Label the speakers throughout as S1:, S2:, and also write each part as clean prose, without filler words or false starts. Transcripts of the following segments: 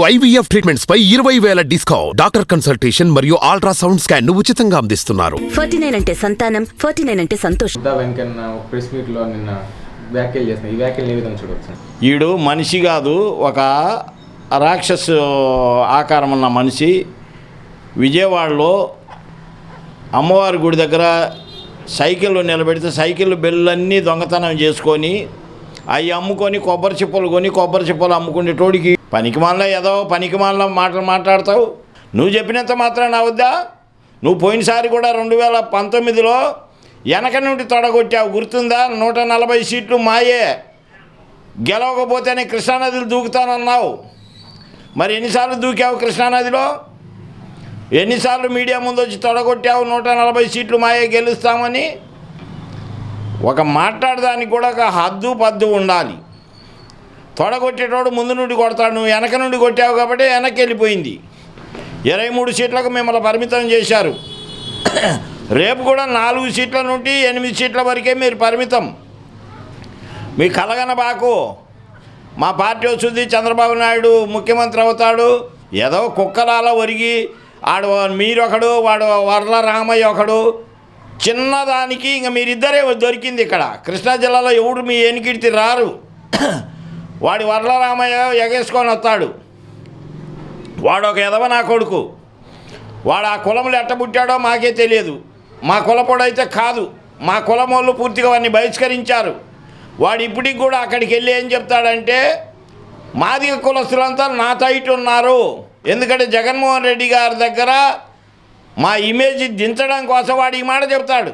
S1: IVF treatments పై 20,000 discount. Doctor consultation మరియు ultrasound scan ఉచితంగా అందిస్తున్నారు.
S2: 49 అంటే సంతానం, 49 అంటే సంతోషం.
S3: వెంకన్న ప్రెస్ మీట్ లో నిన్న వ్యాఖ్యలు చేసిన ఈ వ్యాఖ్యలు ఏ విధంగా చూడవచ్చు?
S4: ఈడు మనిషి కాదు, ఒక రాక్షసు ఆకారం ఉన్న మనిషి. విజయవాడలో అమ్మవారి గుడి దగ్గర సైకిళ్ళు నిలబెడితే సైకిళ్ళు బెల్లన్నీ దొంగతనం చేసుకొని అవి అమ్ముకొని కొబ్బరి చిప్పలు అమ్ముకునేటోడికి పనికిమాల ఏదో పనికిమాల మాటలు మాట్లాడతావు. నువ్వు చెప్పినంత మాత్రం అవద్దా? నువ్వు పోయినసారి కూడా 2019లో వెనక నుండి తొడగొట్టావు, గుర్తుందా? 140 సీట్లు మాయే, గెలవకపోతేనే కృష్ణానదిలో దూకుతానన్నావు. మరి ఎన్నిసార్లు దూకావు కృష్ణానదిలో? ఎన్నిసార్లు మీడియా ముందు వచ్చి తొడగొట్టావు 140 సీట్లు మాయే గెలుస్తామని? ఒక మాట్లాడడానికి కూడా ఒక హద్దు పద్దు ఉండాలి. తొడగొట్టేటోడు ముందు నుండి కొడతాడు, నువ్వు వెనక నుండి కొట్టావు కాబట్టి వెనక్కి వెళ్ళిపోయింది. 23 సీట్లకు మిమ్మల్ని పరిమితం చేశారు. రేపు కూడా 4 సీట్ల నుండి 8 సీట్ల వరకే మీరు పరిమితం. మీ కలగనబాకు. మా పార్టీ వస్తుంది, చంద్రబాబు నాయుడు ముఖ్యమంత్రి అవుతాడు, ఏదో కుక్కలాల ఒరిగి ఆడు మీరొకడు, వాడు వర్ల రామయ్య ఒకడు. చిన్నదానికి ఇంక మీరిద్దరే దొరికింది. ఇక్కడ కృష్ణా జిల్లాలో ఎవడు మీ ఎనికిడితే రారు. వాడి వర్ల రామయ్య ఎగేసుకొని వస్తాడు. వాడు ఒక ఎదవ నా కొడుకు. వాడు ఆ కులములు ఎట్టబుట్టాడో మాకే తెలియదు. మా కులపోడైతే కాదు. మా కులం వాళ్ళు పూర్తిగా వాడిని బహిష్కరించారు. వాడు ఇప్పటికి కూడా అక్కడికి వెళ్ళి ఏం చెప్తాడంటే, మాదిగ కులస్తులంతా నా తైట్ ఉన్నారు, ఎందుకంటే జగన్మోహన్ రెడ్డి గారి దగ్గర మా ఇమేజ్ దించడం కోసం వాడు ఈ మాట చెప్తాడు.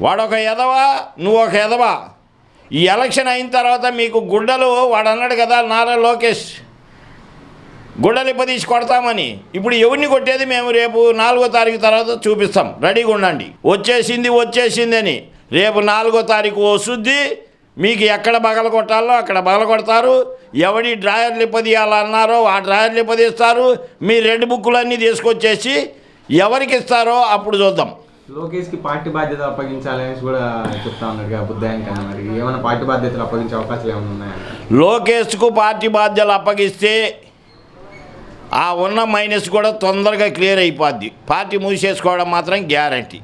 S4: వాడు ఒక ఎదవ, నువ్వు ఒక ఎదవ. ఈ ఎలక్షన్ అయిన తర్వాత మీకు గుడ్డలు, వాడు అన్నాడు కదా నారా లోకేష్, గుడ్డలు ఇప్పదీసి కొడతామని. ఇప్పుడు ఎవరిని కొట్టేది మేము రేపు 4వ తారీఖు తర్వాత చూపిస్తాం, రెడీగా ఉండండి. వచ్చేసింది అని. రేపు 4వ తారీఖు వస్తుంది. మీకు ఎక్కడ బగల కొట్టాలో అక్కడ బగల కొడతారు. ఎవడి డ్రాయర్లు ఇప్పదీయాలన్నారో ఆ డ్రాయర్లు ఇప్పదీస్తారు. మీ 2 బుక్కులన్నీ తీసుకొచ్చేసి ఎవరికి ఇస్తారో అప్పుడు చూద్దాం.
S3: లోకేష్కి పార్టీ బాధ్యతలు అప్పగించాలనేసి కూడా చెప్తా ఉన్నారు బుద్ధాయన. మరి ఏమైనా పార్టీ బాధ్యతలు అప్పగించే అవకాశాలు ఏమైనా ఉన్నాయా?
S4: లోకేష్కు పార్టీ బాధ్యతలు అప్పగిస్తే ఆ ఉన్న మైనస్ కూడా తొందరగా క్లియర్ అయిపోద్ది. పార్టీ మూసేసుకోవడం మాత్రం గ్యారంటీ.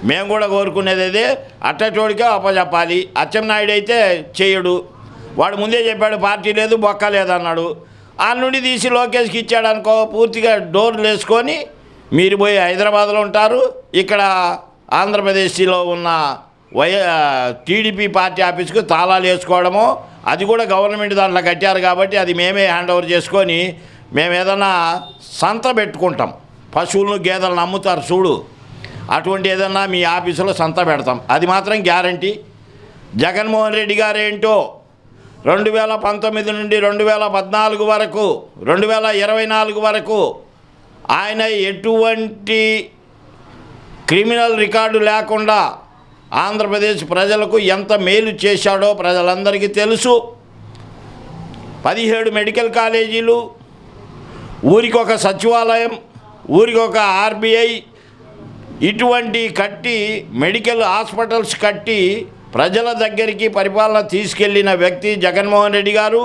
S4: మేము కూడా కోరుకునేది అదే. అట్టటోడికే అప్పచెప్పాలి. అచ్చెన్నాయుడు అయితే చేయడు. వాడు ముందే చెప్పాడు పార్టీ లేదు బొక్క లేదన్నాడు. ఆ నుండి తీసి లోకేష్కి ఇచ్చాడు అనుకో, పూర్తిగా డోర్లు వేసుకొని మీరు పోయి హైదరాబాద్లో ఉంటారు. ఇక్కడ ఆంధ్రప్రదేశ్లో ఉన్న టీడీపీ పార్టీ ఆఫీస్కు తాళాలు వేసుకోవడము, అది కూడా గవర్నమెంట్ దాంట్లో కట్టారు కాబట్టి అది మేమే హ్యాండ్ ఓవర్ చేసుకొని మేము ఏదైనా సంత పెట్టుకుంటాం. పశువులను గేదెలను అమ్ముతారు చూడు, అటువంటి ఏదన్నా మీ ఆఫీసులో సంత పెడతాం. అది మాత్రం గ్యారంటీ. జగన్మోహన్ రెడ్డి గారు ఏంటో 2019 నుండి 2014 వరకు 2024 వరకు ఆయన ఎటువంటి క్రిమినల్ రికార్డు లేకుండా ఆంధ్రప్రదేశ్ ప్రజలకు ఎంత మేలు చేశాడో ప్రజలందరికీ తెలుసు. 17 మెడికల్ కాలేజీలు, ఊరికొక సచివాలయం, ఊరికొక ఆర్బీఐ, ఇటువంటి కట్టి మెడికల్ హాస్పిటల్స్ కట్టి ప్రజల దగ్గరికి పరిపాలన తీసుకెళ్లిన వ్యక్తి జగన్మోహన్ రెడ్డి గారు.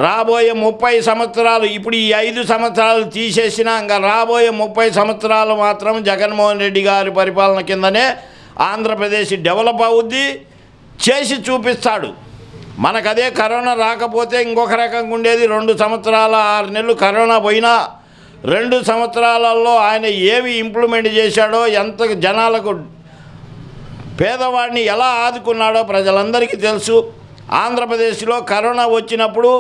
S4: రాబోయే 30 సంవత్సరాలు, ఇప్పుడు ఈ 5 సంవత్సరాలు తీసేసినా ఇంకా రాబోయే 30 సంవత్సరాలు మాత్రం జగన్మోహన్ రెడ్డి గారి పరిపాలన కిందనే ఆంధ్రప్రదేశ్ డెవలప్ అవుద్ది, చేసి చూపిస్తాడు. మనకదే కరోనా రాకపోతే ఇంకొక రకంగా ఉండేది. 2 సంవత్సరాల 6 నెలలు కరోనా పోయినా 2 సంవత్సరాలలో ఆయన ఏమి ఇంప్లిమెంట్ చేశాడో, ఎంత జనాలకు పేదవాడిని ఎలా ఆదుకున్నాడో ప్రజలందరికీ తెలుసు. ఆంధ్రప్రదేశ్లో కరోనా వచ్చినప్పుడు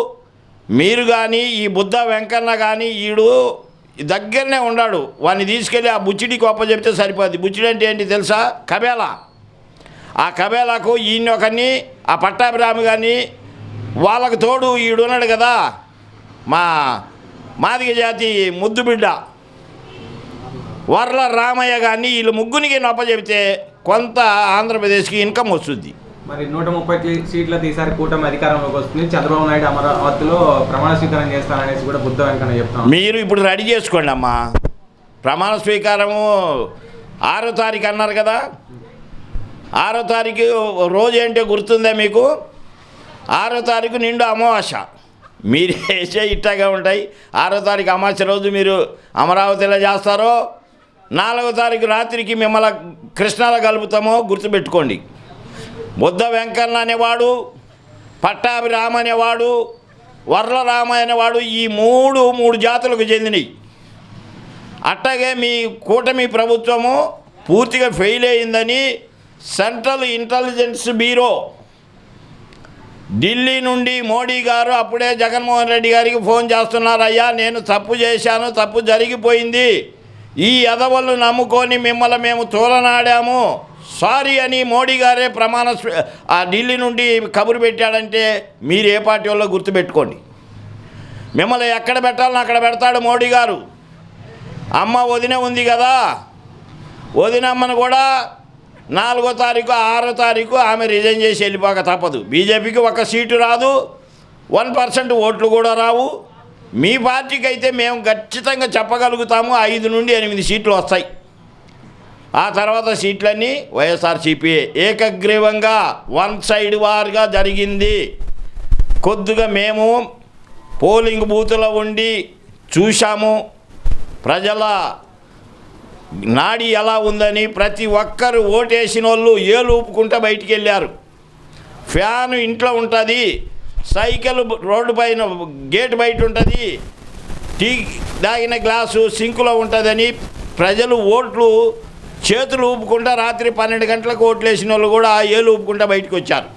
S4: మీరు కానీ ఈ బుద్ధ వెంకన్న కానీ ఈడు దగ్గరనే ఉన్నాడు. వాడిని తీసుకెళ్ళి ఆ బుచ్చిడికి అప్పచెప్తే సరిపోద్ది. బుచ్చిడి అంటే ఏంటి తెలుసా? కబేలా. ఆ కబేలాకు ఈయన ఒకరిని, ఆ పట్టాభిరామి కానీ వాళ్ళకు తోడు ఈడున్నాడు కదా మా మాదిగ జాతి ముద్దు బిడ్డ వర్ల రామయ్య కానీ, వీళ్ళు ముగ్గురికి నొప్పచెబితే కొంత ఆంధ్రప్రదేశ్కి ఇన్కమ్ వస్తుంది.
S3: మరి 130 సీట్లతో ఈసారి కూటమి అధికారంలోకి వస్తుంది. చంద్రబాబు నాయుడు అమరావతిలో ప్రమాణ స్వీకారం చేస్తాననేసి కూడా బుద్ధ వెంకన్న చెప్తాను.
S4: మీరు ఇప్పుడు రెడీ చేసుకోండి అమ్మా. ప్రమాణ స్వీకారము 6వ తారీఖు అన్నారు కదా. 6వ తారీఖు రోజు ఏంటో గుర్తుందా మీకు? 6వ తారీఖు నిండు అమావాస్య. మీరు వేసే ఇట్టగా ఉంటాయి. 6వ తారీఖు అమావాస్య రోజు మీరు అమరావతిలో చేస్తారో, 4వ తారీఖు రాత్రికి మిమ్మల్ని కృష్ణాలో కలుపుతామో గుర్తుపెట్టుకోండి. బుద్ధ వెంకన్న అనేవాడు, పట్టాభి రామ అనేవాడు, వర్ల రామ అనేవాడు ఈ మూడు జాతులకు చెందినవి. అట్లాగే మీ కూటమి ప్రభుత్వము పూర్తిగా ఫెయిల్ అయిందని సెంట్రల్ ఇంటెలిజెన్స్ బ్యూరో ఢిల్లీ నుండి మోడీ గారు అప్పుడే జగన్మోహన్ రెడ్డి గారికి ఫోన్ చేస్తున్నారు. అయ్యా నేను తప్పు చేశాను, తప్పు జరిగిపోయింది, ఈ ఎదవలను నమ్ముకొని మిమ్మల్ని మేము తోలనాడాము, సారీ అని మోడీ గారే ఆ ఢిల్లీ నుండి కబురు పెట్టాడంటే మీరు ఏ పార్టీ వాళ్ళో గుర్తుపెట్టుకోండి. మిమ్మల్ని ఎక్కడ పెట్టాలని అక్కడ పెడతాడు మోడీ గారు. అమ్మ వదిన ఉంది కదా, వదినమ్మను కూడా 4వ తారీఖు 6వ తారీఖు ఆమె రిజైన్ చేసి వెళ్ళిపోక తప్పదు. బీజేపీకి 1 సీటు రాదు, 1% ఓట్లు కూడా రావు. మీ పార్టీకి అయితే మేము ఖచ్చితంగా చెప్పగలుగుతాము 5 నుండి 8 సీట్లు వస్తాయి. ఆ తర్వాత సీట్లన్నీ వైఎస్ఆర్సీపీ ఏకగ్రీవంగా వన్ సైడ్ వార్గా జరిగింది. కొద్దిగా మేము పోలింగ్ బూత్లో ఉండి చూశాము ప్రజల నాడి ఎలా ఉందని. ప్రతి ఒక్కరు ఓటేసిన వాళ్ళు ఏలు ఊపుకుంటూ బయటికి వెళ్ళారు. ఫ్యాను ఇంట్లో ఉంటుంది, సైకిల్ రోడ్డు పైన గేట్ బయట ఉంటుంది, టీ తాగిన గ్లాసు సింకులో ఉంటుందని ప్రజలు ఓట్లు చేతులు ఊపుకుంటూ రాత్రి 12 గంటలకు ఓట్లు వేసిన వాళ్ళు కూడా ఏలు ఊపుకుంటూ బయటకు వచ్చారు.